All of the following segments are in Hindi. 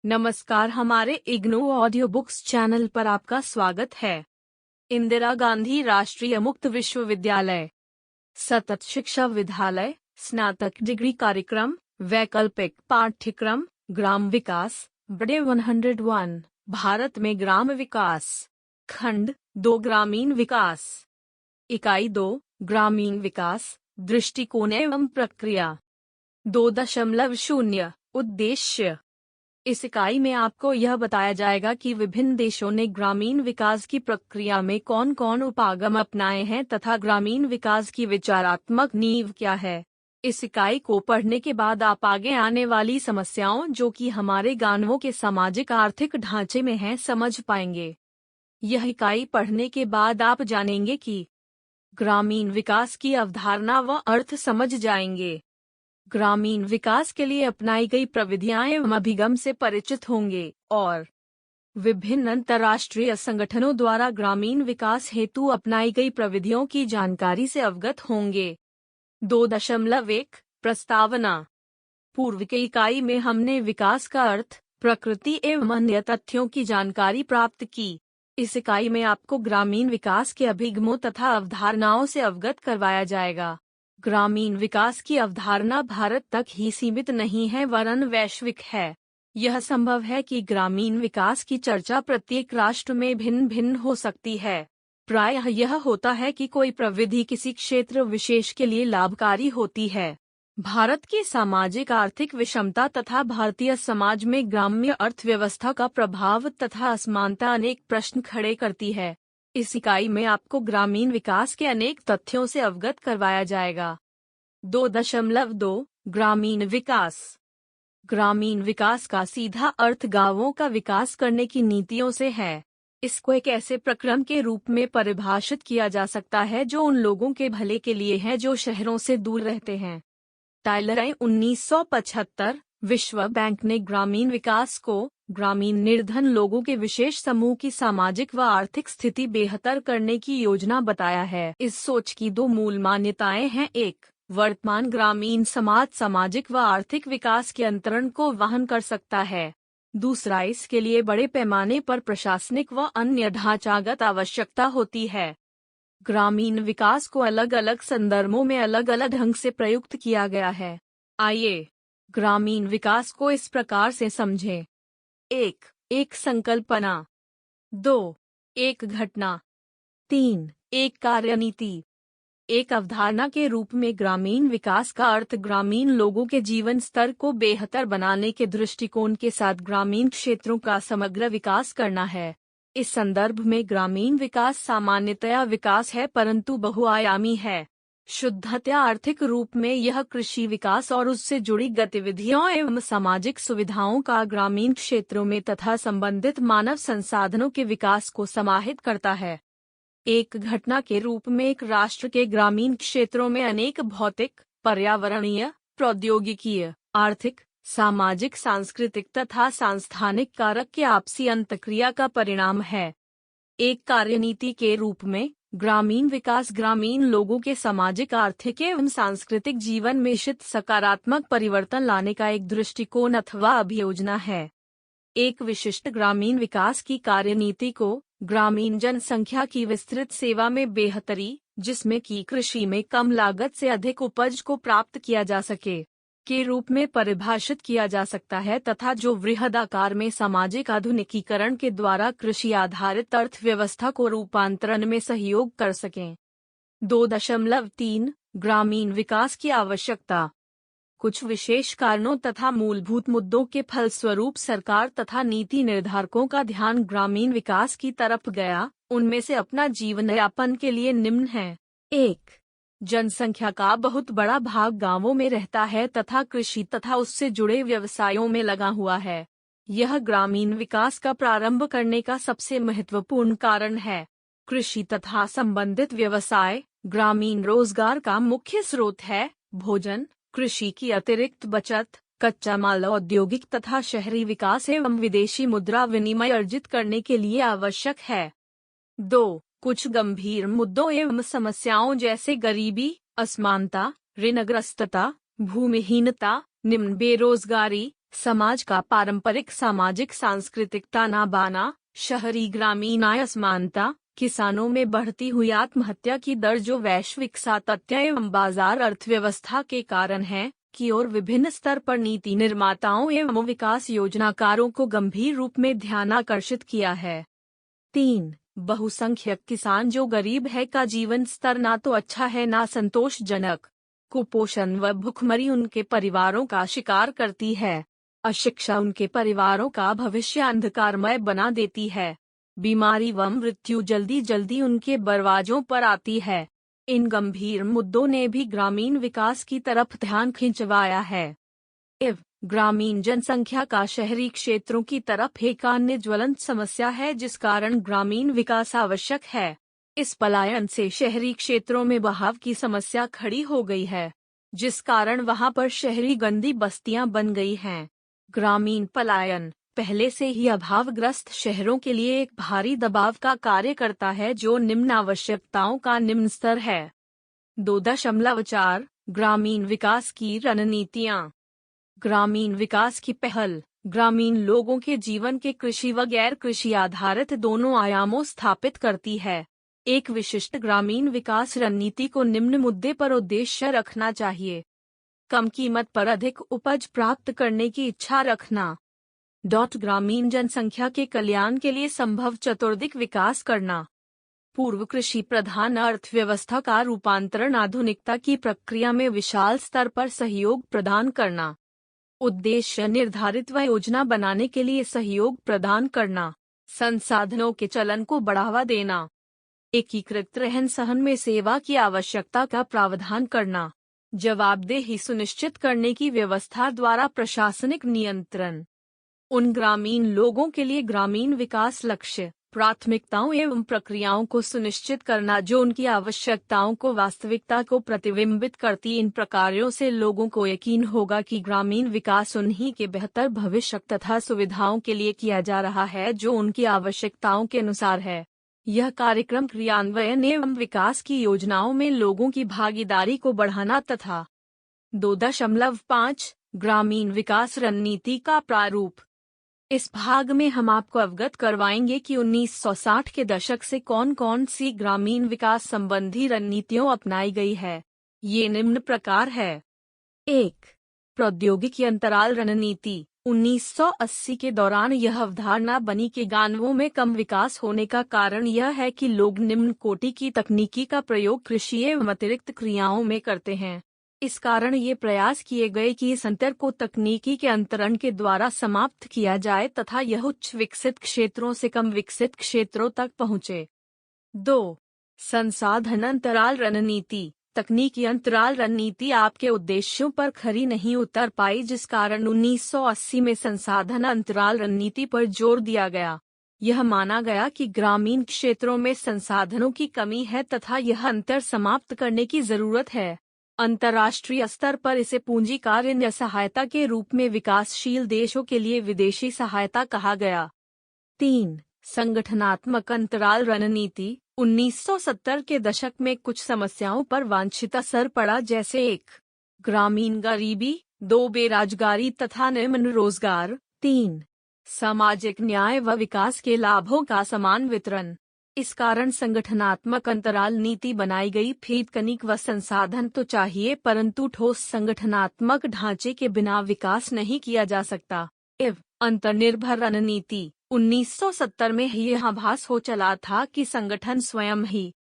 नमस्कार, हमारे इग्नू ऑडियो बुक्स चैनल पर आपका स्वागत है। इंदिरा गांधी राष्ट्रीय मुक्त विश्वविद्यालय सतत शिक्षा विद्यालय स्नातक डिग्री कार्यक्रम वैकल्पिक पाठ्यक्रम ग्राम विकास बड़े 101 भारत में ग्राम विकास खंड 2 ग्रामीण विकास इकाई 2 ग्रामीण विकास दृष्टिकोण एवं प्रक्रिया 2.0 उद्देश्य। इस इकाई में आपको यह बताया जाएगा कि विभिन्न देशों ने ग्रामीण विकास की प्रक्रिया में कौन कौन उपागम अपनाए हैं तथा ग्रामीण विकास की विचारात्मक नींव क्या है। इस इकाई को पढ़ने के बाद आप आगे आने वाली समस्याओं जो कि हमारे गांवों के सामाजिक आर्थिक ढांचे में हैं समझ पाएंगे। यह इकाई पढ़ने के बाद आप जानेंगे कि ग्रामीण विकास की अवधारणा व अर्थ समझ जाएंगे। ग्रामीण विकास के लिए अपनाई गई प्रविधियां एवं अभिगम से परिचित होंगे और विभिन्न अंतर्राष्ट्रीय संगठनों द्वारा ग्रामीण विकास हेतु अपनाई गई प्रविधियों की जानकारी से अवगत होंगे। 2.1 प्रस्तावना। पूर्व की इकाई में हमने विकास का अर्थ, प्रकृति एवं अन्य तथ्यों की जानकारी प्राप्त की। इस इकाई में आपको ग्रामीण विकास के अभिगमों तथा अवधारणाओं से अवगत करवाया जाएगा। ग्रामीण विकास की अवधारणा भारत तक ही सीमित नहीं है वरन वैश्विक है। यह संभव है कि ग्रामीण विकास की चर्चा प्रत्येक राष्ट्र में भिन्न भिन्न हो सकती है। प्रायः यह होता है कि कोई प्रविधि किसी क्षेत्र विशेष के लिए लाभकारी होती है। भारत की सामाजिक आर्थिक विषमता तथा भारतीय समाज में ग्राम्य अर्थव्यवस्था का प्रभाव तथा असमानता अनेक प्रश्न खड़े करती है। इस इकाई में आपको ग्रामीण विकास के अनेक तथ्यों से अवगत करवाया जाएगा। 2.2 ग्रामीण विकास। ग्रामीण विकास का सीधा अर्थ गांवों का विकास करने की नीतियों से है। इसको एक ऐसे प्रक्रम के रूप में परिभाषित किया जा सकता है जो उन लोगों के भले के लिए है जो शहरों से दूर रहते हैं। टाइलर 1975 विश्व बैंक ने ग्रामीण विकास को ग्रामीण निर्धन लोगों के विशेष समूह की सामाजिक व आर्थिक स्थिति बेहतर करने की योजना बताया है। इस सोच की 2 मूल मान्यताएं हैं। एक, वर्तमान ग्रामीण समाज सामाजिक व आर्थिक विकास के अंतरण को वहन कर सकता है। दूसरा, इसके लिए बड़े पैमाने पर प्रशासनिक व अन्य ढांचागत आवश्यकता होती है। ग्रामीण विकास को अलग अलग संदर्भों में अलग अलग ढंग से प्रयुक्त किया गया है। आइए ग्रामीण विकास को इस प्रकार से समझें। 1. एक संकल्पना। 2. एक घटना। 3. एक कार्यनीति। एक अवधारणा के रूप में ग्रामीण विकास का अर्थ ग्रामीण लोगों के जीवन स्तर को बेहतर बनाने के दृष्टिकोण के साथ ग्रामीण क्षेत्रों का समग्र विकास करना है। इस संदर्भ में ग्रामीण विकास सामान्यतया विकास है परंतु बहुआयामी है। शुद्धतया आर्थिक रूप में यह कृषि विकास और उससे जुड़ी गतिविधियों एवं सामाजिक सुविधाओं का ग्रामीण क्षेत्रों में तथा संबंधित मानव संसाधनों के विकास को समाहित करता है। एक घटना के रूप में एक राष्ट्र के ग्रामीण क्षेत्रों में अनेक भौतिक, पर्यावरणीय, प्रौद्योगिकीय, आर्थिक, सामाजिक, सांस्कृतिक तथा सांस्थानिक कारक के आपसी अंतक्रिया का परिणाम है। एक कार्यनीति के रूप में ग्रामीण विकास ग्रामीण लोगों के सामाजिक, आर्थिक एवं सांस्कृतिक जीवन में निश्चित सकारात्मक परिवर्तन लाने का एक दृष्टिकोण अथवा अभियोजना है। एक विशिष्ट ग्रामीण विकास की कार्यनीति को ग्रामीण जनसंख्या की विस्तृत सेवा में बेहतरी, जिसमें कि कृषि में कम लागत से अधिक उपज को प्राप्त किया जा सके, के रूप में परिभाषित किया जा सकता है तथा जो वृहदाकार में सामाजिक आधुनिकीकरण के द्वारा कृषि आधारित अर्थव्यवस्था को रूपांतरण में सहयोग कर सकें। 2.3 ग्रामीण विकास की आवश्यकता। कुछ विशेष कारणों तथा मूलभूत मुद्दों के फलस्वरूप सरकार तथा नीति निर्धारकों का ध्यान ग्रामीण विकास की तरफ गया। उनमें से अपना जीवन यापन के लिए निम्न है। 1. जनसंख्या का बहुत बड़ा भाग गांवों में रहता है तथा कृषि तथा उससे जुड़े व्यवसायों में लगा हुआ है। यह ग्रामीण विकास का प्रारंभ करने का सबसे महत्वपूर्ण कारण है। कृषि तथा संबंधित व्यवसाय ग्रामीण रोजगार का मुख्य स्रोत है। भोजन, कृषि की अतिरिक्त बचत, कच्चा माल, औद्योगिक तथा शहरी विकास एवं विदेशी मुद्रा विनिमय अर्जित करने के लिए आवश्यक है। 2. कुछ गंभीर मुद्दों एवं समस्याओं जैसे गरीबी, असमानता, ऋणग्रस्तता, भूमिहीनता, निम्न बेरोजगारी, समाज का पारंपरिक सामाजिक सांस्कृतिक ताना बाना, शहरी ग्रामीण आय असमानता, किसानों में बढ़ती हुई आत्महत्या की दर जो वैश्विक सातत्य एवं बाजार अर्थव्यवस्था के कारण है, की ओर विभिन्न स्तर पर नीति निर्माताओं एवं विकास योजनाकारों को गंभीर रूप में ध्यानाकर्षित किया है। 3. बहुसंख्यक किसान जो गरीब है का जीवन स्तर ना तो अच्छा है ना संतोषजनक। कुपोषण व भूखमरी उनके परिवारों का शिकार करती है। अशिक्षा उनके परिवारों का भविष्य अंधकारमय बना देती है। बीमारी व मृत्यु जल्दी जल्दी उनके दरवाजों पर आती है। इन गंभीर मुद्दों ने भी ग्रामीण विकास की तरफ ध्यान खिंचवाया है। ग्रामीण जनसंख्या का शहरी क्षेत्रों की तरफ एक अन्य ज्वलंत समस्या है जिस कारण ग्रामीण विकास आवश्यक है। इस पलायन से शहरी क्षेत्रों में बहाव की समस्या खड़ी हो गई है, जिस कारण वहां पर शहरी गंदी बस्तियां बन गई हैं। ग्रामीण पलायन पहले से ही अभावग्रस्त शहरों के लिए एक भारी दबाव का कार्य करता है जो निम्न आवश्यकताओं का निम्न स्तर है। 2.4 ग्रामीण विकास की रणनीतियाँ। ग्रामीण विकास की पहल ग्रामीण लोगों के जीवन के कृषि व गैर कृषि आधारित दोनों आयामों स्थापित करती है। एक विशिष्ट ग्रामीण विकास रणनीति को निम्न मुद्दे पर उद्देश्य रखना चाहिए। कम कीमत पर अधिक उपज प्राप्त करने की इच्छा रखना। ग्रामीण जनसंख्या के कल्याण के लिए संभव चतुर्दिक विकास करना। पूर्व कृषि प्रधान अर्थव्यवस्था का रूपांतरण आधुनिकता की प्रक्रिया में विशाल स्तर पर सहयोग प्रदान करना। उद्देश्य निर्धारित व योजना बनाने के लिए सहयोग प्रदान करना। संसाधनों के चलन को बढ़ावा देना। एकीकृत रहन सहन में सेवा की आवश्यकता का प्रावधान करना। जवाबदेही सुनिश्चित करने की व्यवस्था द्वारा प्रशासनिक नियंत्रण। उन ग्रामीण लोगों के लिए ग्रामीण विकास लक्ष्य, प्राथमिकताओं एवं प्रक्रियाओं को सुनिश्चित करना जो उनकी आवश्यकताओं को वास्तविकता को प्रतिबिंबित करती। इन प्रकारों से लोगों को यकीन होगा कि ग्रामीण विकास उन्हीं के बेहतर भविष्य तथा सुविधाओं के लिए किया जा रहा है जो उनकी आवश्यकताओं के अनुसार है। यह कार्यक्रम क्रियान्वयन एवं विकास की योजनाओं में लोगों की भागीदारी को बढ़ाना तथा 2.5 ग्रामीण विकास रणनीति का प्रारूप। इस भाग में हम आपको अवगत करवाएंगे कि 1960 के दशक से कौन कौन सी ग्रामीण विकास संबंधी रणनीतियों अपनाई गई है। ये निम्न प्रकार है। 1. प्रौद्योगिकी अंतराल रणनीति। 1980 के दौरान यह अवधारणा बनी कि गांवों में कम विकास होने का कारण यह है कि लोग निम्न कोटि की तकनीकी का प्रयोग कृषि एवं अतिरिक्त क्रियाओं में करते हैं। इस कारण ये प्रयास किए गए कि इस अंतर को तकनीकी के अंतरण के द्वारा समाप्त किया जाए तथा यह उच्च विकसित क्षेत्रों से कम विकसित क्षेत्रों तक पहुँचे। 2. संसाधन अंतराल रणनीति। तकनीकी अंतराल रणनीति आपके उद्देश्यों पर खरी नहीं उतर पाई जिस कारण 1980 में संसाधन अंतराल रणनीति पर जोर दिया गया। यह माना गया कि ग्रामीण क्षेत्रों में संसाधनों की कमी है तथा यह अंतर समाप्त करने की जरूरत है। अंतर्राष्ट्रीय स्तर पर इसे पूंजी कार्य सहायता के रूप में विकासशील देशों के लिए विदेशी सहायता कहा गया। 3. संगठनात्मक अंतराल रणनीति। 1970 के दशक में कुछ समस्याओं पर वांछित असर पड़ा जैसे 1. ग्रामीण गरीबी, 2. बेरोजगारी तथा निम्न रोजगार, 3. सामाजिक न्याय व विकास के लाभों का समान वितरण। इस कारण संगठनात्मक अंतराल नीति बनाई गई। तकनीक व संसाधन तो चाहिए परंतु ठोस संगठनात्मक ढांचे के बिना विकास नहीं किया जा सकता। अंतर्निर्भर रणनीति। 1970 में यह आभास हो चला था कि संगठन स्वयं ही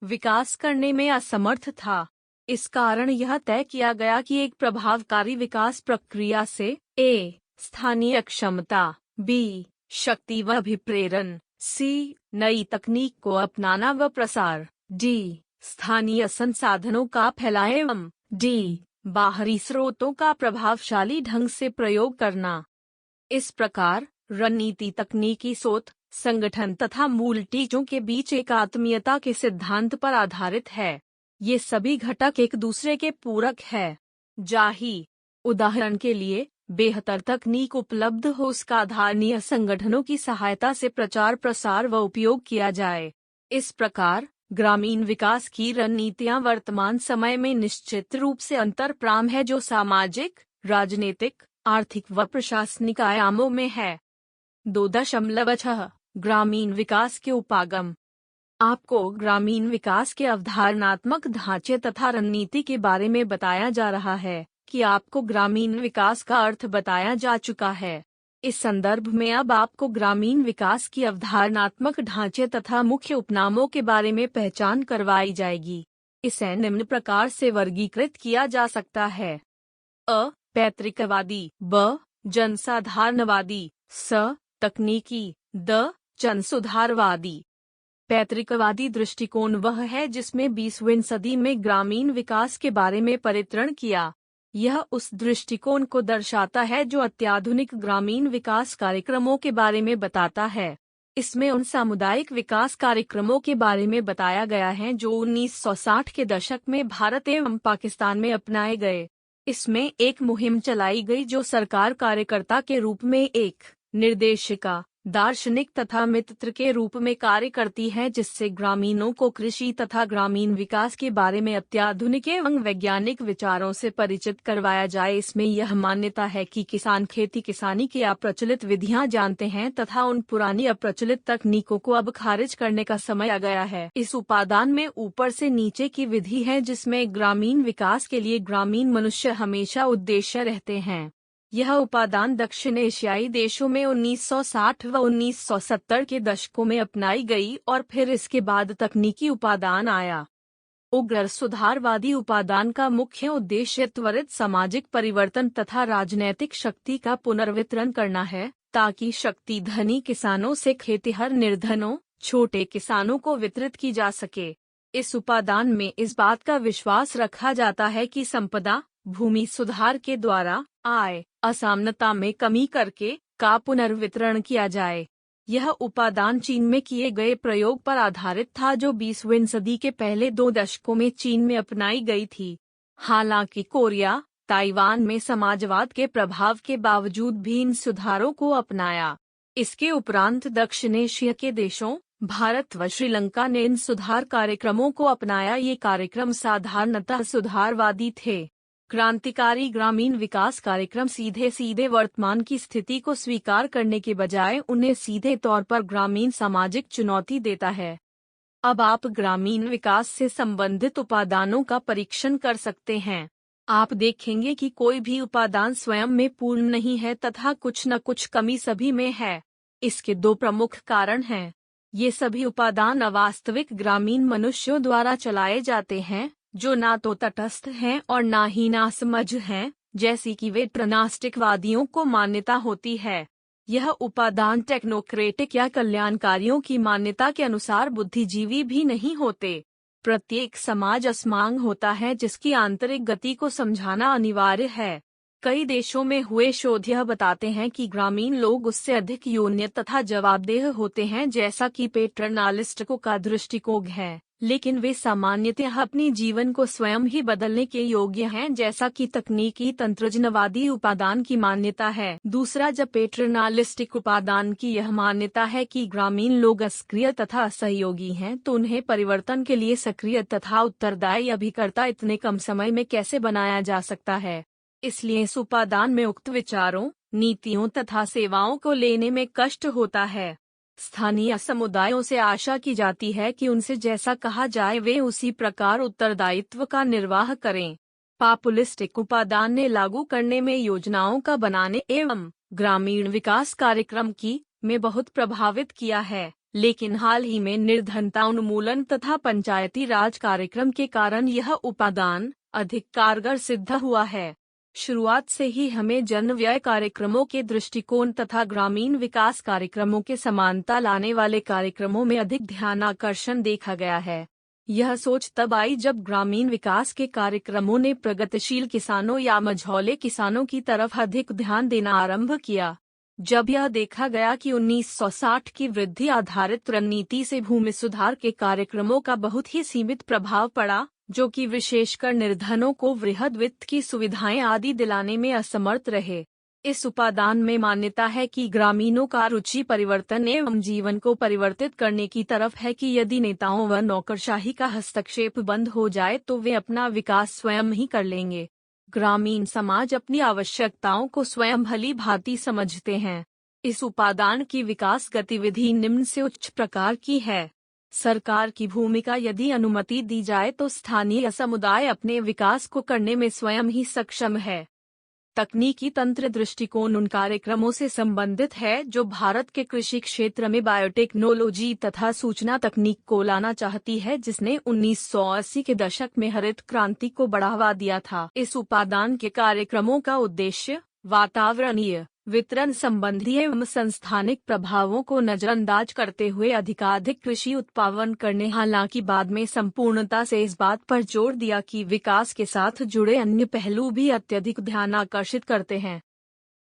विकास करने में असमर्थ था। इस कारण यह तय किया गया कि एक प्रभावकारी विकास प्रक्रिया से a. स्थानीय क्षमता, b. शक्ति व अभिप्रेरण, c. नई तकनीक को अपनाना व प्रसार, d. स्थानीय संसाधनों का फैलाव एवं d. बाहरी स्रोतों का प्रभावशाली ढंग से प्रयोग करना। इस प्रकार रणनीति तकनीकी सोच, संगठन तथा मूल टीचों के बीच एकात्मीयता के सिद्धांत पर आधारित है। ये सभी घटक एक दूसरे के पूरक है। जाहि उदाहरण के लिए बेहतर तकनीक उपलब्ध हो उसका स्थानीय संगठनों की सहायता से प्रचार प्रसार व उपयोग किया जाए। इस प्रकार ग्रामीण विकास की रणनीतियां वर्तमान समय में निश्चित रूप से अंतरप्राम है जो सामाजिक, राजनीतिक, आर्थिक व प्रशासनिक आयामों में है। 2.6 ग्रामीण विकास के उपागम। आपको ग्रामीण विकास के अवधारणात्मक ढांचे तथा रणनीति के बारे में बताया जा रहा है कि आपको ग्रामीण विकास का अर्थ बताया जा चुका है। इस संदर्भ में अब आपको ग्रामीण विकास की अवधारणात्मक ढांचे तथा मुख्य उपनामों के बारे में पहचान करवाई जाएगी। इसे निम्न प्रकार से वर्गीकृत किया जा सकता है। अ. पैतृकवादी, ब. जनसाधारणवादी, स. तकनीकी, द. जनसुधारवादी। पैतृकवादी दृष्टिकोण वह है जिसमें 20वीं सदी में ग्रामीण विकास के बारे में परितरण किया। यह उस दृष्टिकोण को दर्शाता है जो अत्याधुनिक ग्रामीण विकास कार्यक्रमों के बारे में बताता है। इसमें उन सामुदायिक विकास कार्यक्रमों के बारे में बताया गया है जो 1960 के दशक में भारत एवं पाकिस्तान में अपनाए गए। इसमें एक मुहिम चलाई गई जो सरकार कार्यकर्ता के रूप में एक निर्देशिका, दार्शनिक तथा मित्र के रूप में कार्य करती है, जिससे ग्रामीणों को कृषि तथा ग्रामीण विकास के बारे में अत्याधुनिक एवं वैज्ञानिक विचारों से परिचित करवाया जाए। इसमें यह मान्यता है कि किसान खेती किसानी की अप्रचलित विधियां जानते हैं तथा उन पुरानी अप्रचलित तकनीकों को अब खारिज करने का समय आ गया है। इस उपादान में ऊपर से नीचे की विधि है जिसमें ग्रामीण विकास के लिए ग्रामीण मनुष्य हमेशा उद्देश्य रहते हैं। यह उपादान दक्षिण एशियाई देशों में 1960 व 1970 के दशकों में अपनाई गई और फिर इसके बाद तकनीकी उपादान आया। उग्र सुधारवादी उपादान का मुख्य उद्देश्य त्वरित सामाजिक परिवर्तन तथा राजनैतिक शक्ति का पुनर्वितरण करना है, ताकि शक्ति धनी किसानों से खेतिहर निर्धनों, छोटे किसानों को वितरित की जा सके। इस उपादान में इस बात का विश्वास रखा जाता है कि संपदा, भूमि सुधार के द्वारा आय असमानता में कमी करके का पुनर्वितरण किया जाए। यह उपादान चीन में किए गए प्रयोग पर आधारित था जो 20वीं सदी के पहले 2 दशकों में चीन में अपनाई गई थी। हालांकि कोरिया, ताइवान में समाजवाद के प्रभाव के बावजूद भी इन सुधारों को अपनाया। इसके उपरांत दक्षिण एशिया के देशों, भारत व श्रीलंका ने इन सुधार कार्यक्रमों को अपनाया। ये कार्यक्रम साधारणतः सुधारवादी थे। क्रांतिकारी ग्रामीण विकास कार्यक्रम सीधे सीधे वर्तमान की स्थिति को स्वीकार करने के बजाय उन्हें सीधे तौर पर ग्रामीण सामाजिक चुनौती देता है। अब आप ग्रामीण विकास से संबंधित उपादानों का परीक्षण कर सकते हैं। आप देखेंगे कि कोई भी उपादान स्वयं में पूर्ण नहीं है तथा कुछ न कुछ कमी सभी में है। इसके 2 प्रमुख कारण हैं। ये सभी उपादान अवास्तविक ग्रामीण मनुष्यों द्वारा चलाए जाते हैं, जो ना तो तटस्थ हैं और ना ही नासमझ हैं, जैसी कि वेटरनास्टिकवादियों को मान्यता होती है। यह उपादान टेक्नोक्रेटिक या कल्याणकारियों की मान्यता के अनुसार बुद्धिजीवी भी नहीं होते। प्रत्येक समाज असमांग होता है जिसकी आंतरिक गति को समझाना अनिवार्य है। कई देशों में हुए शोध यह बताते हैं कि ग्रामीण लोग उससे अधिक योग्य तथा जवाबदेह होते हैं जैसा कि पैटर्नालिस्टों का दृष्टिकोण है, लेकिन वे सामान्यतः अपनी जीवन को स्वयं ही बदलने के योग्य हैं जैसा कि तकनीकी तंत्रज्ञवादी उपादान की मान्यता है। दूसरा, जब पैटर्नालिस्टिक उपादान की यह मान्यता है कि ग्रामीण लोग असक्रिय तथा असहयोगी हैं, तो उन्हें परिवर्तन के लिए सक्रिय तथा उत्तरदायी अभिकर्ता इतने कम समय में कैसे बनाया जा सकता है। इसलिए इस उपादान में उक्त विचारों, नीतियों तथा सेवाओं को लेने में कष्ट होता है। स्थानीय समुदायों से आशा की जाती है कि उनसे जैसा कहा जाए वे उसी प्रकार उत्तरदायित्व का निर्वाह करें। पॉपुलिस्टिक उपादान ने लागू करने में योजनाओं का बनाने एवं ग्रामीण विकास कार्यक्रम की में बहुत प्रभावित किया है, लेकिन हाल ही में निर्धनता उन्मूलन तथा पंचायती राज कार्यक्रम के कारण यह उपादान अधिक कारगर सिद्ध हुआ है। शुरुआत से ही हमें जन व्यय कार्यक्रमों के दृष्टिकोण तथा ग्रामीण विकास कार्यक्रमों के समानता लाने वाले कार्यक्रमों में अधिक ध्यानाकर्षण देखा गया है। यह सोच तब आई जब ग्रामीण विकास के कार्यक्रमों ने प्रगतिशील किसानों या मझौले किसानों की तरफ अधिक ध्यान देना आरंभ किया। जब यह देखा गया कि 1960 की वृद्धि आधारित रणनीति से भूमि सुधार के कार्यक्रमों का बहुत ही सीमित प्रभाव पड़ा, जो कि विशेषकर निर्धनों को वृहद वित्त की सुविधाएं आदि दिलाने में असमर्थ रहे। इस उपादान में मान्यता है कि ग्रामीणों का रुचि परिवर्तन एवं जीवन को परिवर्तित करने की तरफ है कि यदि नेताओं व नौकरशाही का हस्तक्षेप बंद हो जाए तो वे अपना विकास स्वयं ही कर लेंगे। ग्रामीण समाज अपनी आवश्यकताओं को स्वयं भली भांति समझते हैं। इस उपादान की विकास गतिविधि निम्न से उच्च प्रकार की है। सरकार की भूमिका यदि अनुमति दी जाए तो स्थानीय समुदाय अपने विकास को करने में स्वयं ही सक्षम है। तकनीकी तंत्र दृष्टिकोण उन कार्यक्रमों से संबंधित है जो भारत के कृषि क्षेत्र में बायोटेक्नोलॉजी तथा सूचना तकनीक को लाना चाहती है, जिसने 1980 के दशक में हरित क्रांति को बढ़ावा दिया था। इस उपादान के कार्यक्रमों का उद्देश्य वातावरणीय, वितरण संबंधी एवं संस्थानिक प्रभावों को नजरअंदाज करते हुए अधिकाधिक कृषि उत्पादन करने, हालांकि बाद में संपूर्णता से इस बात पर जोर दिया कि विकास के साथ जुड़े अन्य पहलू भी अत्यधिक ध्यान आकर्षित करते हैं।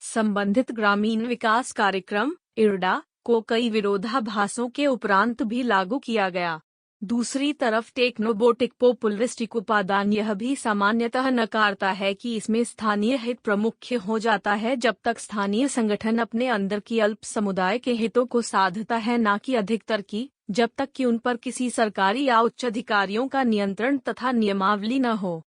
संबंधित ग्रामीण विकास कार्यक्रम इरडा को कई विरोधाभासों के उपरांत भी लागू किया गया। दूसरी तरफ टेक्नोबोटिक पॉपुलिस्टिक उपादान यह भी सामान्यतः नकारता है कि इसमें स्थानीय हित प्रमुख हो जाता है, जब तक स्थानीय संगठन अपने अंदर की अल्प समुदाय के हितों को साधता है, न कि अधिकतर की, जब तक कि उन पर किसी सरकारी या उच्च अधिकारियों का नियंत्रण तथा नियमावली न हो।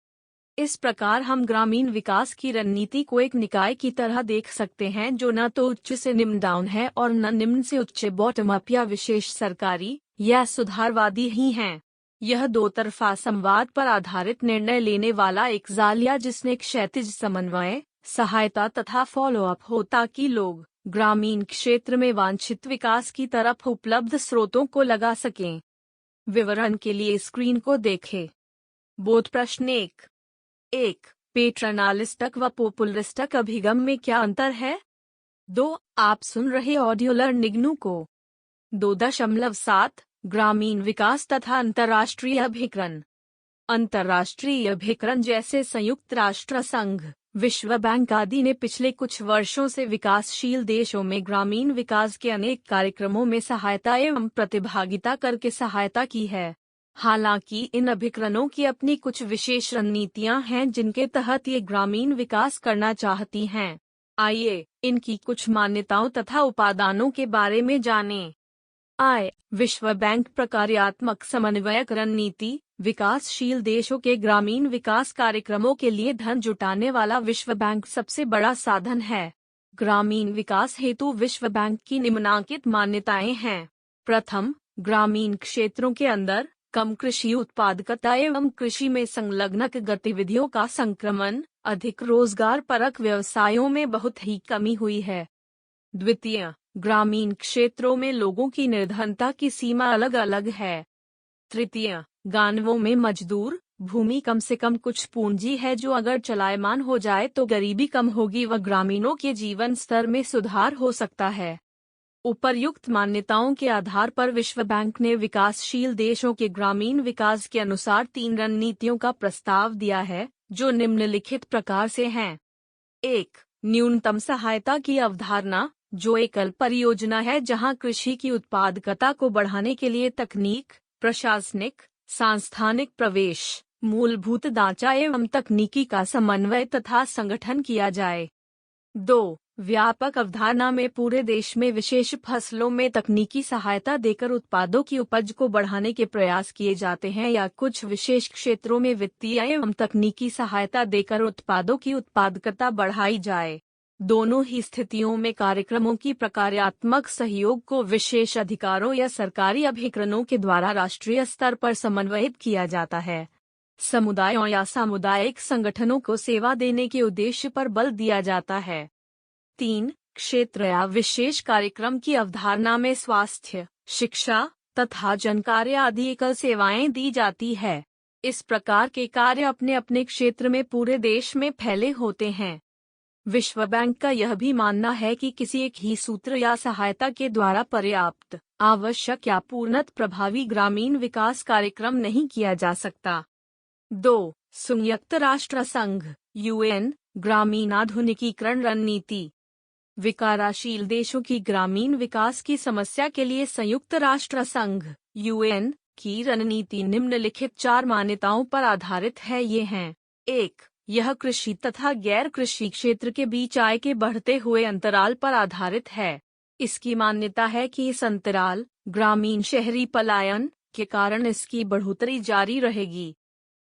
इस प्रकार हम ग्रामीण विकास की रणनीति को एक निकाय की तरह देख सकते हैं जो न तो उच्च से निम्न डाउन है और न निम्न से उच्च बॉटम अप या विशेष सरकारी या सुधारवादी ही हैं। यह दो तरफा संवाद पर आधारित निर्णय लेने वाला एक जाल या जिसने क्षैतिज समन्वय, सहायता तथा फॉलोअप हो ताकि लोग ग्रामीण क्षेत्र में वांछित विकास की तरफ उपलब्ध स्रोतों को लगा सकें। विवरण के लिए स्क्रीन को देखें। बोध प्रश्न 1 पैटर्नलिस्टिक व पॉपुलिस्टिक अभिगम में क्या अंतर है? 2 आप सुन रहे ऑडियो लर्निंग को। 2.7 ग्रामीण विकास तथा अंतर्राष्ट्रीय अभिकरण। अंतर्राष्ट्रीय अभिकरण जैसे संयुक्त राष्ट्र संघ, विश्व बैंक आदि ने पिछले कुछ वर्षों से विकासशील देशों में ग्रामीण विकास के अनेक कार्यक्रमों में सहायता एवं प्रतिभागिता करके सहायता की है। हालांकि इन अभिकरणों की अपनी कुछ विशेष रणनीतियां हैं जिनके तहत ये ग्रामीण विकास करना चाहती हैं। आइए इनकी कुछ मान्यताओं तथा उपादानों के बारे में जानें। विश्व बैंक प्रकार्यात्मक समन्वयक रणनीति। विकासशील देशों के ग्रामीण विकास कार्यक्रमों के लिए धन जुटाने वाला विश्व बैंक सबसे बड़ा साधन है। ग्रामीण विकास हेतु विश्व बैंक की निम्नलिखित मान्यताएं हैं। प्रथम, ग्रामीण क्षेत्रों के अंदर कम कृषि उत्पादकता एवं कृषि में संलग्न गतिविधियों का संक्रमण, अधिक रोजगार परक व्यवसायों में बहुत ही कमी हुई है। द्वितीय, ग्रामीण क्षेत्रों में लोगों की निर्धनता की सीमा अलग अलग है। तृतीय, गांवों में मजदूर भूमि कम से कम कुछ पूंजी है जो अगर चलायमान हो जाए तो गरीबी कम होगी व ग्रामीणों के जीवन स्तर में सुधार हो सकता है। उपर्युक्त मान्यताओं के आधार पर विश्व बैंक ने विकासशील देशों के ग्रामीण विकास के अनुसार 3 रणनीतियों का प्रस्ताव दिया है जो निम्नलिखित प्रकार से हैं। 1. न्यूनतम सहायता की अवधारणा, जो एक अल्प परियोजना है जहां कृषि की उत्पादकता को बढ़ाने के लिए तकनीक, प्रशासनिक, सांस्थानिक प्रवेश, मूलभूत ढांचा एवं तकनीकी का समन्वय तथा संगठन किया जाए। 2. व्यापक अवधारणा में पूरे देश में विशेष फसलों में तकनीकी सहायता देकर उत्पादों की उपज को बढ़ाने के प्रयास किए जाते हैं या कुछ विशेष क्षेत्रों में वित्तीय एवं तकनीकी सहायता देकर उत्पादों की उत्पादकता बढ़ाई जाए। दोनों ही स्थितियों में कार्यक्रमों की प्रकार्यात्मक सहयोग को विशेष अधिकारों या सरकारी अभिकरणों के द्वारा राष्ट्रीय स्तर पर समन्वयित किया जाता है। समुदायों या सामुदायिक संगठनों को सेवा देने के उद्देश्य पर बल दिया जाता है। 3. क्षेत्र या विशेष कार्यक्रम की अवधारणा में स्वास्थ्य, शिक्षा तथा जनकार्य आदि एकल सेवाएं दी जाती है। इस प्रकार के कार्य अपने अपने क्षेत्र में पूरे देश में फैले होते हैं। विश्व बैंक का यह भी मानना है कि किसी एक ही सूत्र या सहायता के द्वारा पर्याप्त, आवश्यक या पूर्णतः प्रभावी ग्रामीण विकास कार्यक्रम नहीं किया जा सकता। 2. संयुक्त राष्ट्र संघ (UN) ग्रामीण आधुनिकीकरण रणनीति। विकासशील देशों की ग्रामीण विकास की समस्या के लिए संयुक्त राष्ट्र संघ (UN) की रणनीति निम्नलिखित 4 मान्यताओं पर आधारित है। ये हैं। 1. यह कृषि तथा गैर कृषि क्षेत्र के बीच आय के बढ़ते हुए अंतराल पर आधारित है। इसकी मान्यता है कि इस अंतराल, ग्रामीण शहरी पलायन के कारण इसकी बढ़ोतरी जारी रहेगी।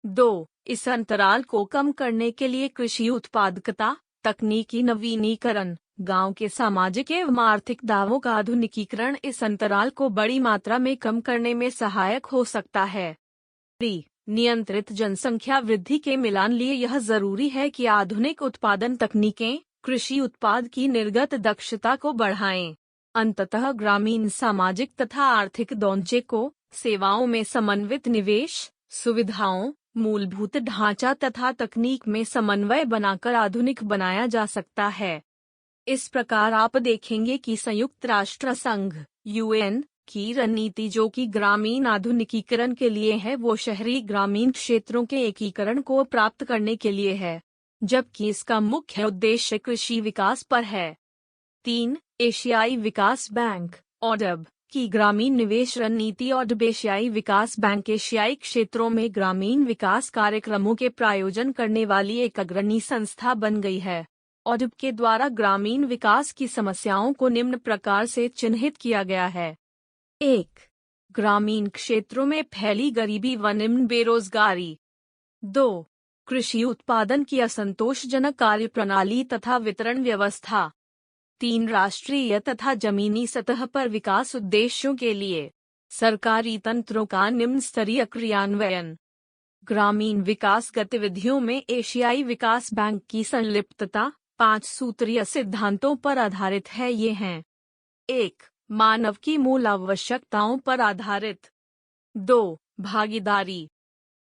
2. इस अंतराल को कम करने के लिए कृषि उत्पादकता, तकनीकी नवीनीकरण, गांव के सामाजिक एवं आर्थिक दावों का आधुनिकीकरण इस अंतराल को बड़ी मात्रा में कम करने में सहायक हो सकता है। नियंत्रित जनसंख्या वृद्धि के मिलान लिए यह जरूरी है कि आधुनिक उत्पादन तकनीकें कृषि उत्पाद की निर्गत दक्षता को बढ़ाएं। अंततः ग्रामीण सामाजिक तथा आर्थिक ढांचे को सेवाओं में समन्वित निवेश, सुविधाओं, मूलभूत ढांचा तथा तकनीक में समन्वय बनाकर आधुनिक बनाया जा सकता है। इस प्रकार आप देखेंगे कि संयुक्त राष्ट्र संघ (UN) की रणनीति जो कि ग्रामीण आधुनिकीकरण के लिए है वो शहरी ग्रामीण क्षेत्रों के एकीकरण को प्राप्त करने के लिए है, जबकि इसका मुख्य उद्देश्य कृषि विकास पर है। 3. एशियाई विकास बैंक (ODB) की ग्रामीण निवेश रणनीति। ODB एशियाई विकास बैंक एशियाई क्षेत्रों में ग्रामीण विकास कार्यक्रमों के प्रायोजन करने वाली एक अग्रणी संस्था बन गई है। ODB के द्वारा ग्रामीण विकास की समस्याओं को निम्न प्रकार से चिन्हित किया गया है। 1. ग्रामीण क्षेत्रों में फैली गरीबी व निम्न बेरोजगारी। 2. कृषि उत्पादन की असंतोषजनक कार्यप्रणाली तथा वितरण व्यवस्था। 3. राष्ट्रीय तथा जमीनी सतह पर विकास उद्देश्यों के लिए सरकारी तंत्रों का निम्न स्तरीय क्रियान्वयन। ग्रामीण विकास गतिविधियों में एशियाई विकास बैंक की संलिप्तता 5 सूत्रीय सिद्धांतों पर आधारित है। ये हैं: 1. मानव की मूल आवश्यकताओं पर आधारित। 2. भागीदारी।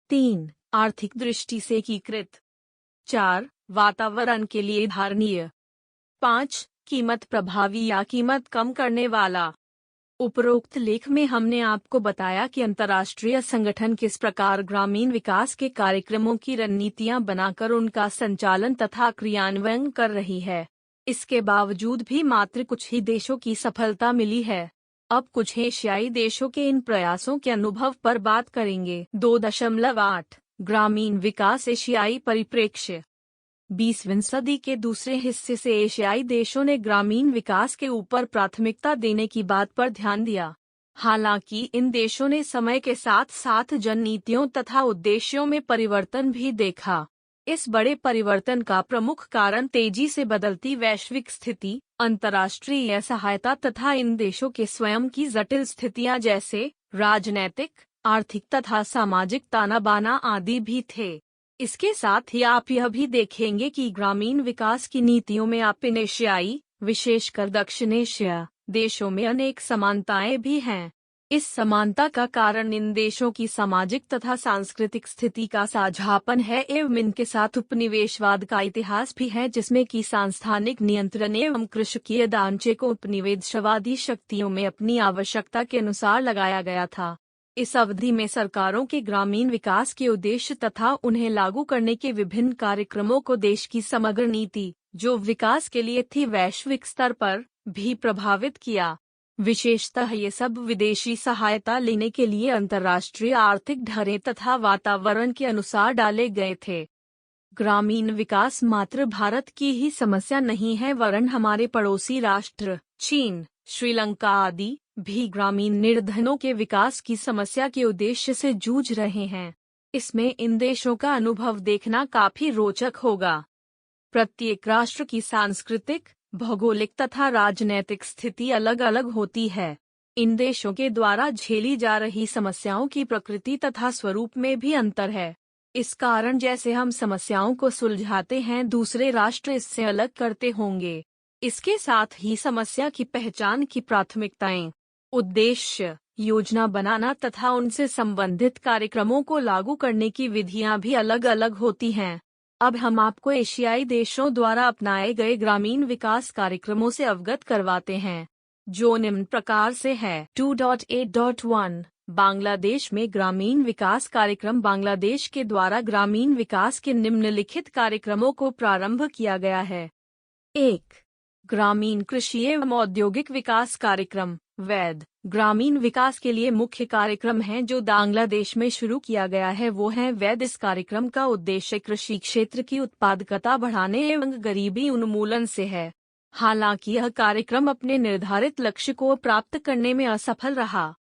3. आर्थिक दृष्टि से एकीकृत। 4. वातावरण के लिए धारणीय। 5. कीमत प्रभावी या कीमत कम करने वाला। उपरोक्त लेख में हमने आपको बताया कि अंतर्राष्ट्रीय संगठन किस प्रकार ग्रामीण विकास के कार्यक्रमों की रणनीतियां बनाकर उनका संचालन तथा क्रियान्वयन कर रही है। इसके बावजूद भी मात्र कुछ ही देशों की सफलता मिली है। अब कुछ एशियाई देशों के इन प्रयासों के अनुभव पर बात करेंगे। 2.8 ग्रामीण विकास एशियाई परिप्रेक्ष्य। 20वीं सदी के दूसरे हिस्से से एशियाई देशों ने ग्रामीण विकास के ऊपर प्राथमिकता देने की बात पर ध्यान दिया। हालांकि इन देशों ने समय के साथ साथ जननीतियों तथा उद्देश्यों में परिवर्तन भी देखा। इस बड़े परिवर्तन का प्रमुख कारण तेजी से बदलती वैश्विक स्थिति, अंतर्राष्ट्रीय सहायता तथा इन देशों के स्वयं की जटिल स्थितियां जैसे राजनैतिक, आर्थिक तथा सामाजिक ताना-बाना आदि भी थे। इसके साथ ही आप यह भी देखेंगे कि ग्रामीण विकास की नीतियों में आप इन एशियाई, विशेषकर दक्षिण एशिया देशों में अनेक समानताएं भी हैं। इस समानता का कारण इन देशों की सामाजिक तथा सांस्कृतिक स्थिति का साझापन है एवं इनके साथ उपनिवेशवाद का इतिहास भी है, जिसमें कि सांस्थानिक नियंत्रण एवं कृषकीय ढांचे को उपनिवेशवादी शक्तियों में अपनी आवश्यकता के अनुसार लगाया गया था। इस अवधि में सरकारों के ग्रामीण विकास के उद्देश्य तथा उन्हें लागू करने के विभिन्न कार्यक्रमों को देश की समग्र नीति, जो विकास के लिए थी, वैश्विक स्तर पर भी प्रभावित किया। विशेषतः ये सब विदेशी सहायता लेने के लिए अंतर्राष्ट्रीय आर्थिक ढर्रे तथा वातावरण के अनुसार डाले गए थे। ग्रामीण विकास मात्र भारत की ही समस्या नहीं है, वरन हमारे पड़ोसी राष्ट्र चीन, श्रीलंका आदि भी ग्रामीण निर्धनों के विकास की समस्या के उद्देश्य से जूझ रहे हैं। इसमें इन देशों का अनुभव देखना काफी रोचक होगा। प्रत्येक राष्ट्र की सांस्कृतिक, भौगोलिक तथा राजनैतिक स्थिति अलग अलग होती है। इन देशों के द्वारा झेली जा रही समस्याओं की प्रकृति तथा स्वरूप में भी अंतर है। इस कारण जैसे हम समस्याओं को सुलझाते हैं, दूसरे राष्ट्र इससे अलग करते होंगे। इसके साथ ही समस्या की पहचान की प्राथमिकताएं, उद्देश्य, योजना बनाना तथा उनसे संबंधित कार्यक्रमों को लागू करने की विधियां भी अलग अलग होती हैं। अब हम आपको एशियाई देशों द्वारा अपनाए गए ग्रामीण विकास कार्यक्रमों से अवगत करवाते हैं, जो निम्न प्रकार से है। 2.8.1 बांग्लादेश में ग्रामीण विकास कार्यक्रम। बांग्लादेश के द्वारा ग्रामीण विकास के निम्नलिखित कार्यक्रमों को प्रारंभ किया गया है। 1. ग्रामीण कृषि एवं औद्योगिक विकास कार्यक्रम वैद। ग्रामीण विकास के लिए मुख्य कार्यक्रम हैं जो बांग्लादेश में शुरू किया गया है, वो है वैद। इस कार्यक्रम का उद्देश्य कृषि क्षेत्र की उत्पादकता बढ़ाने एवं गरीबी उन्मूलन से है। हालांकि यह कार्यक्रम अपने निर्धारित लक्ष्य को प्राप्त करने में असफल रहा।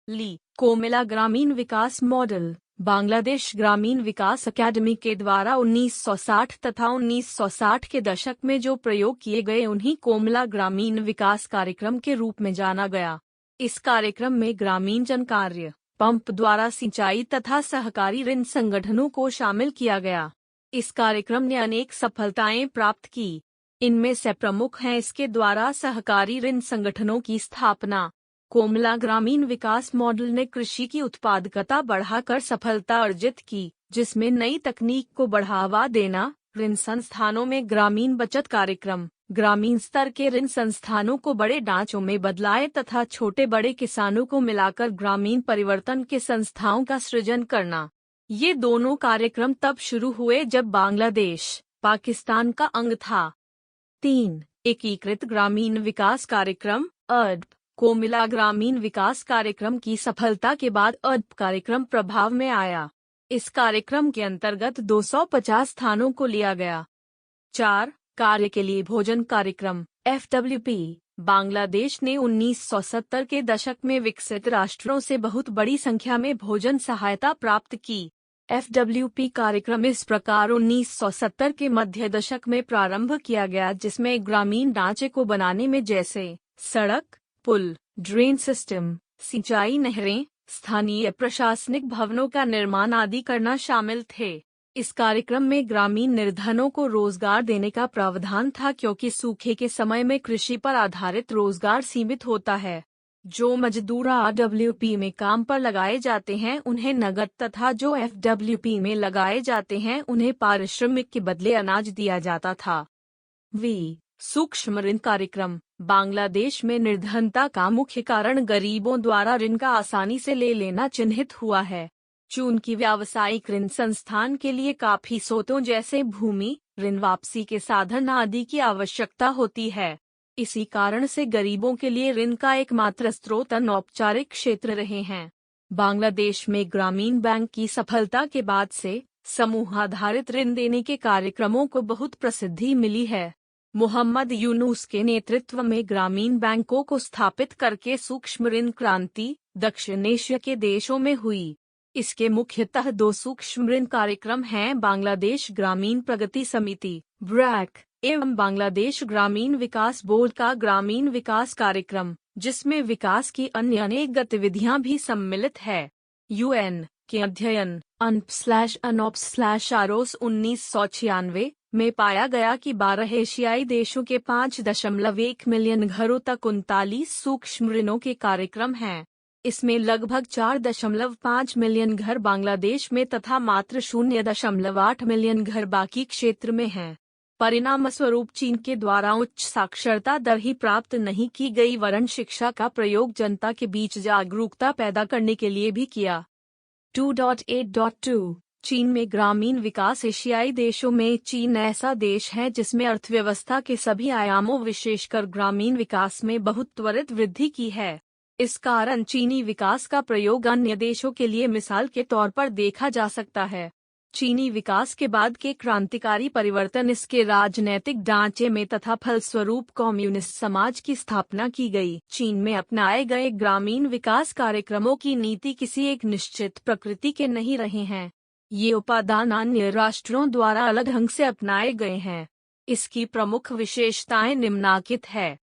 ली कोमिला ग्रामीण विकास मॉडल बांग्लादेश ग्रामीण विकास अकादमी के द्वारा 1960 तथा 1960 के दशक में जो प्रयोग किए गए उन्हीं कोमला ग्रामीण विकास कार्यक्रम के रूप में जाना गया। इस कार्यक्रम में ग्रामीण जन कार्य, पंप द्वारा सिंचाई तथा सहकारी ऋण संगठनों को शामिल किया गया। इस कार्यक्रम ने अनेक सफलताएं प्राप्त की। इनमें से प्रमुख हैं इसके द्वारा सहकारी ऋण संगठनों की स्थापना। कोमला ग्रामीण विकास मॉडल ने कृषि की उत्पादकता बढ़ाकर सफलता अर्जित की, जिसमें नई तकनीक को बढ़ावा देना, ऋण संस्थानों में ग्रामीण बचत कार्यक्रम, ग्रामीण स्तर के ऋण संस्थानों को बड़े ढांचों में बदलाए तथा छोटे बड़े किसानों को मिलाकर ग्रामीण परिवर्तन के संस्थाओं का सृजन करना। ये दोनों कार्यक्रम तब शुरू हुए जब बांग्लादेश पाकिस्तान का अंग था। 3. एकीकृत ग्रामीण विकास कार्यक्रम (ERDP). कोमिला ग्रामीण विकास कार्यक्रम की सफलता के बाद ERDP कार्यक्रम प्रभाव में आया। इस कार्यक्रम के अंतर्गत 250 स्थानों को लिया गया। 4. कार्य के लिए भोजन कार्यक्रम (FWP). बांग्लादेश ने 1970 के दशक में विकसित राष्ट्रों से बहुत बड़ी संख्या में भोजन सहायता प्राप्त की। FWP कार्यक्रम इस प्रकार 1970 के मध्य दशक में प्रारंभ किया गया, जिसमें ग्रामीण ढांचे को बनाने में जैसे सड़क, पुल, ड्रेन सिस्टम, सिंचाई नहरें, स्थानीय प्रशासनिक भवनों का निर्माण आदि करना शामिल थे। इस कार्यक्रम में ग्रामीण निर्धनों को रोजगार देने का प्रावधान था, क्योंकि सूखे के समय में कृषि पर आधारित रोजगार सीमित होता है। जो मजदूर RWP में काम पर लगाए जाते हैं उन्हें नगद तथा जो FWP में लगाए जाते हैं उन्हें पारिश्रमिक के बदले अनाज दिया जाता था। सूक्ष्म ऋण कार्यक्रम। बांग्लादेश में निर्धनता का मुख्य कारण गरीबों द्वारा ऋण का आसानी से ले लेना चिन्हित हुआ है। चूंकि व्यावसायिक ऋण संस्थान के लिए काफी स्रोतों जैसे भूमि, ऋण वापसी के साधन आदि की आवश्यकता होती है, इसी कारण से गरीबों के लिए ऋण का एकमात्र स्रोत अनौपचारिक क्षेत्र रहे हैं। बांग्लादेश में ग्रामीण बैंक की सफलता के बाद से समूह आधारित ऋण देने के कार्यक्रमों को बहुत प्रसिद्धि मिली है। मोहम्मद यूनुस के नेतृत्व में ग्रामीण बैंकों को स्थापित करके सूक्ष्म ऋण क्रांति दक्षिण एशिया के देशों में हुई। इसके मुख्यतः 2 सूक्ष्म ऋण कार्यक्रम हैं: बांग्लादेश ग्रामीण प्रगति समिति (BRAC) एवं बांग्लादेश ग्रामीण विकास बोर्ड का ग्रामीण विकास कार्यक्रम, जिसमें विकास की अन्य अनेक गतिविधियां भी सम्मिलित है। UN के अध्ययन UNOPS/AROS 1996 में पाया गया कि 12 एशियाई देशों के 5.1 मिलियन घरों तक 39 सूक्ष्म ऋणों के कार्यक्रम हैं। इसमें लगभग 4.5 मिलियन घर बांग्लादेश में तथा मात्र 0.8 मिलियन घर बाकी क्षेत्र में हैं। परिणाम स्वरूप चीन के द्वारा उच्च साक्षरता दर ही प्राप्त नहीं की गई, वरन शिक्षा का प्रयोग जनता के बीच जागरूकता पैदा करने के लिए भी किया। 2.8.2 चीन में ग्रामीण विकास। एशियाई देशों में चीन ऐसा देश है जिसमें अर्थव्यवस्था के सभी आयामों विशेषकर ग्रामीण विकास में बहुत त्वरित वृद्धि की है। इस कारण चीनी विकास का प्रयोग अन्य देशों के लिए मिसाल के तौर पर देखा जा सकता है। चीनी विकास के बाद के क्रांतिकारी परिवर्तन इसके राजनैतिक ढांचे में तथा फलस्वरूप कम्युनिस्ट समाज की स्थापना की गई। चीन में अपनाए गए ग्रामीण विकास कार्यक्रमों की नीति किसी एक निश्चित प्रकृति के नहीं रहे हैं। ये उपादान अन्य राष्ट्रों द्वारा अलग ढंग से अपनाए गए हैं। इसकी प्रमुख विशेषताएं निम्नलिखित है।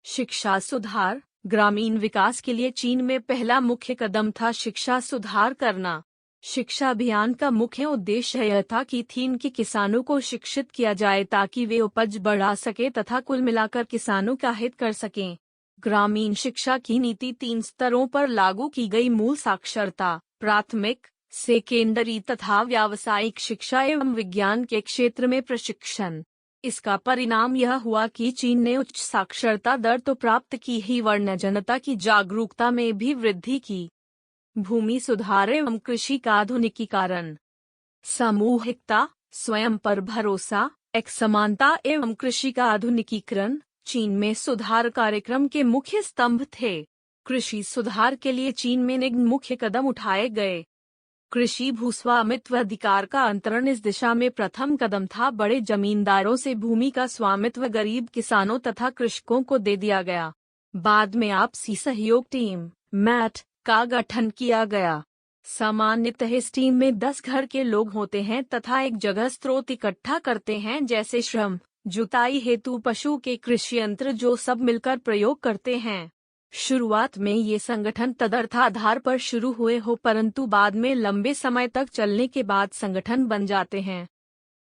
शिक्षा सुधार। ग्रामीण विकास के लिए चीन में पहला मुख्य कदम था शिक्षा सुधार करना। शिक्षा अभियान का मुख्य उद्देश्य यह था कि चीन के किसानों को शिक्षित किया जाए ताकि वे उपज बढ़ा सके तथा कुल मिलाकर किसानों का हित कर सकें। ग्रामीण शिक्षा की नीति 3 स्तरों पर लागू की गई: मूल साक्षरता, प्राथमिक, सेकेंडरी तथा व्यावसायिक शिक्षा एवं विज्ञान के क्षेत्र में प्रशिक्षण। इसका परिणाम यह हुआ कि चीन ने उच्च साक्षरता दर तो प्राप्त की ही वरन जनता की जागरूकता में भी वृद्धि की। भूमि सुधार एवं कृषि का आधुनिकीकरण। सामूहिकता, स्वयं पर भरोसा, एक समानता एवं कृषि का आधुनिकीकरण चीन में सुधार कार्यक्रम के मुख्य स्तंभ थे। कृषि सुधार के लिए चीन में निम्न मुख्य कदम उठाए गए। कृषि भूस्वामित्व अधिकार का अंतरण इस दिशा में प्रथम कदम था। बड़े जमींदारों से भूमि का स्वामित्व गरीब किसानों तथा कृषकों को दे दिया गया। बाद में आपसी सहयोग टीम (MAT) का गठन किया गया। सामान्यतः इस टीम में 10 घर के लोग होते हैं तथा एक जगह स्रोत इकट्ठा करते हैं, जैसे श्रम, जुताई हेतु पशु के कृषि यंत्र, जो सब मिलकर प्रयोग करते हैं। शुरुआत में ये संगठन तदर्थ आधार पर शुरू हुए हो, परंतु बाद में लंबे समय तक चलने के बाद संगठन बन जाते हैं।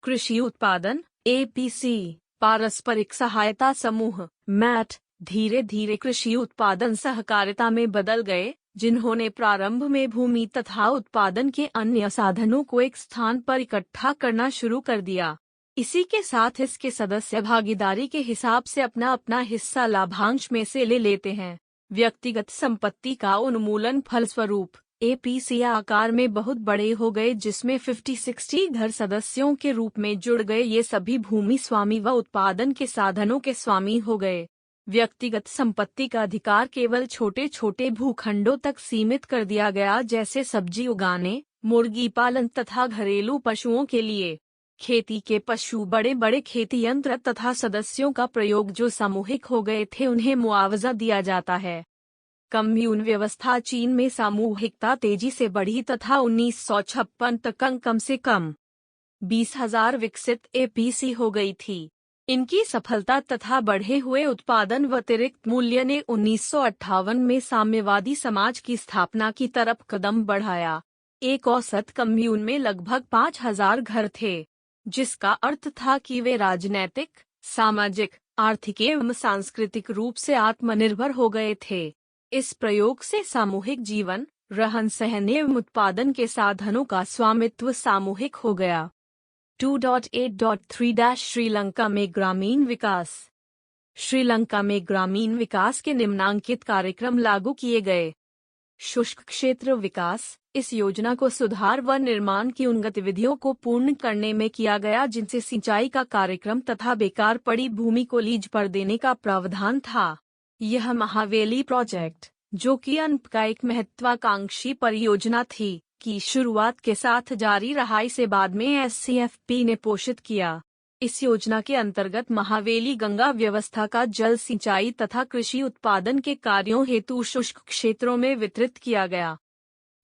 कृषि उत्पादन APC, पारस्परिक सहायता समूह मैट, धीरे धीरे कृषि उत्पादन सहकारिता में बदल गए, जिन्होंने प्रारंभ में भूमि तथा उत्पादन के अन्य साधनों को एक स्थान पर इकट्ठा करना शुरू कर दिया। इसी के साथ इसके सदस्य भागीदारी के हिसाब से अपना अपना हिस्सा लाभांश में से ले लेते हैं। व्यक्तिगत संपत्ति का उन्मूलन फलस्वरूप APC आकार में बहुत बड़े हो गए, जिसमें 50-60 घर सदस्यों के रूप में जुड़ गए। ये सभी भूमि स्वामी व उत्पादन के साधनों के स्वामी हो गए। व्यक्तिगत संपत्ति का अधिकार केवल छोटे छोटे भूखंडों तक सीमित कर दिया गया, जैसे सब्जी उगाने, मुर्गी पालन तथा घरेलू पशुओं के लिए। खेती के पशु, बड़े बड़े खेती यंत्र तथा सदस्यों का प्रयोग जो सामूहिक हो गए थे, उन्हें मुआवजा दिया जाता है। कम्यून व्यवस्था चीन में सामूहिकता तेजी से बढ़ी तथा 1956 तक कम से कम 20,000 विकसित APC हो गई थी। इनकी सफलता तथा बढ़े हुए उत्पादन व अतिरिक्त मूल्य ने 1958 में साम्यवादी समाज की स्थापना की तरफ कदम बढ़ाया। एक औसत कम्यून में लगभग 5,000 घर थे, जिसका अर्थ था कि वे राजनैतिक, सामाजिक, आर्थिक एवं सांस्कृतिक रूप से आत्मनिर्भर हो गए थे। इस प्रयोग से सामूहिक जीवन, रहन सहन एवं उत्पादन के साधनों का स्वामित्व सामूहिक हो गया। 2.8.3 श्रीलंका में ग्रामीण विकास। श्रीलंका में ग्रामीण विकास के निम्नांकित कार्यक्रम लागू किए गए। शुष्क क्षेत्र विकास, इस योजना को सुधार व निर्माण की उन गतिविधियों को पूर्ण करने में किया गया जिनसे सिंचाई का कार्यक्रम तथा बेकार पड़ी भूमि को लीज पर देने का प्रावधान था। यह महावेली प्रोजेक्ट, जो कि अनप का एक महत्वाकांक्षी परियोजना थी, की शुरुआत के साथ जारी रहा। इसे बाद में SCFP ने पोषित किया। इस योजना के अंतर्गत महावेली गंगा व्यवस्था का जल सिंचाई तथा कृषि उत्पादन के कार्यों हेतु शुष्क क्षेत्रों में वितरित किया गया।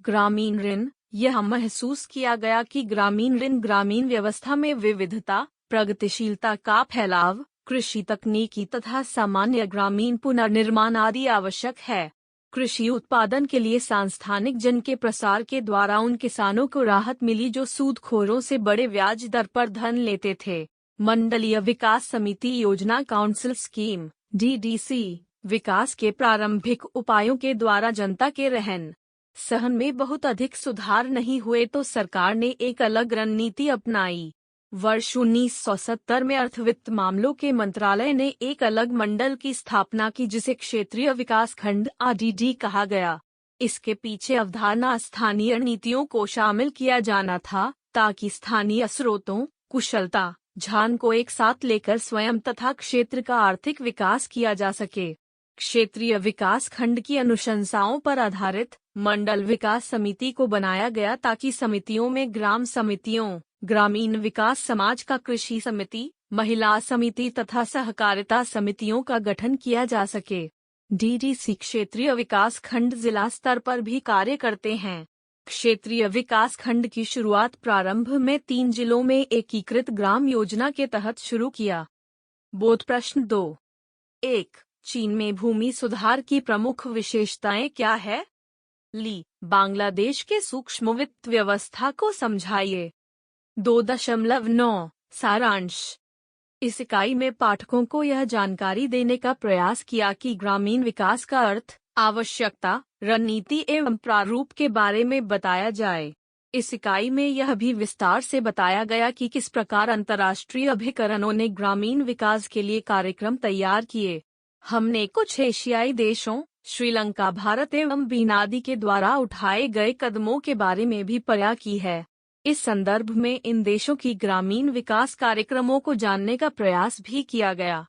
ग्रामीण ऋण, यह महसूस किया गया कि ग्रामीण ऋण ग्रामीण व्यवस्था में विविधता, प्रगतिशीलता का फैलाव, कृषि तकनीकी तथा सामान्य ग्रामीण पुनर्निर्माण आदि आवश्यक है। कृषि उत्पादन के लिए सांस्थानिक जन के प्रसार के द्वारा उन किसानों को राहत मिली जो सूदखोरों से बड़े ब्याज दर पर धन लेते थे। मंडलीय विकास समिति योजना काउंसिल स्कीम DDC, विकास के प्रारंभिक उपायों के द्वारा जनता के रहन सहन में बहुत अधिक सुधार नहीं हुए तो सरकार ने एक अलग रणनीति अपनाई। वर्ष 1970 में अर्थ वित्त मामलों के मंत्रालय ने एक अलग मंडल की स्थापना की, जिसे क्षेत्रीय विकास खंड RDD कहा गया। इसके पीछे अवधारणा स्थानीय नीतियों को शामिल किया जाना था, ताकि स्थानीय स्रोतों, कुशलता, ज्ञान को एक साथ लेकर स्वयं तथा क्षेत्र का आर्थिक विकास किया जा सके। क्षेत्रीय विकास खंड की अनुशंसाओं पर आधारित मंडल विकास समिति को बनाया गया, ताकि समितियों में ग्राम समितियों, ग्रामीण विकास समाज का कृषि समिति, महिला समिति तथा सहकारिता समितियों का गठन किया जा सके। DDC क्षेत्रीय विकास खंड जिला स्तर पर भी कार्य करते हैं। क्षेत्रीय विकास खंड की शुरुआत प्रारंभ में 3 जिलों में एकीकृत ग्राम योजना के तहत शुरू किया। बोध प्रश्न 2। 1. चीन में भूमि सुधार की प्रमुख विशेषताएं क्या है? ली, बांग्लादेश के सूक्ष्म वित्त व्यवस्था को समझाइए। 2.9 सारांश। इस इकाई में पाठकों को यह जानकारी देने का प्रयास किया कि ग्रामीण विकास का अर्थ, आवश्यकता, रणनीति एवं प्रारूप के बारे में बताया जाए। इस इकाई में यह भी विस्तार से बताया गया कि किस प्रकार अंतर्राष्ट्रीय अभिकरणों ने ग्रामीण विकास के लिए कार्यक्रम तैयार किए। हमने कुछ एशियाई देशों, श्रीलंका, भारत एवं बीन आदि के द्वारा उठाए गए कदमों के बारे में भी पढ़ा की है। इस संदर्भ में इन देशों की ग्रामीण विकास कार्यक्रमों को जानने का प्रयास भी किया गया।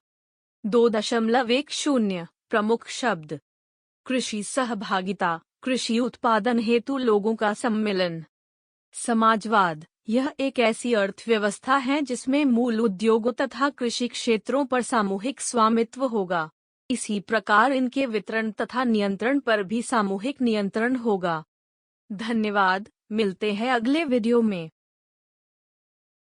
2.10 प्रमुख शब्द। कृषि सहभागिता, कृषि उत्पादन हेतु लोगों का सम्मेलन। समाजवाद, यह एक ऐसी अर्थव्यवस्था है जिसमें मूल उद्योगों तथा कृषि क्षेत्रों पर सामूहिक स्वामित्व होगा। इसी प्रकार इनके वितरण तथा नियंत्रण पर भी सामूहिक नियंत्रण होगा। धन्यवाद, मिलते हैं अगले वीडियो में।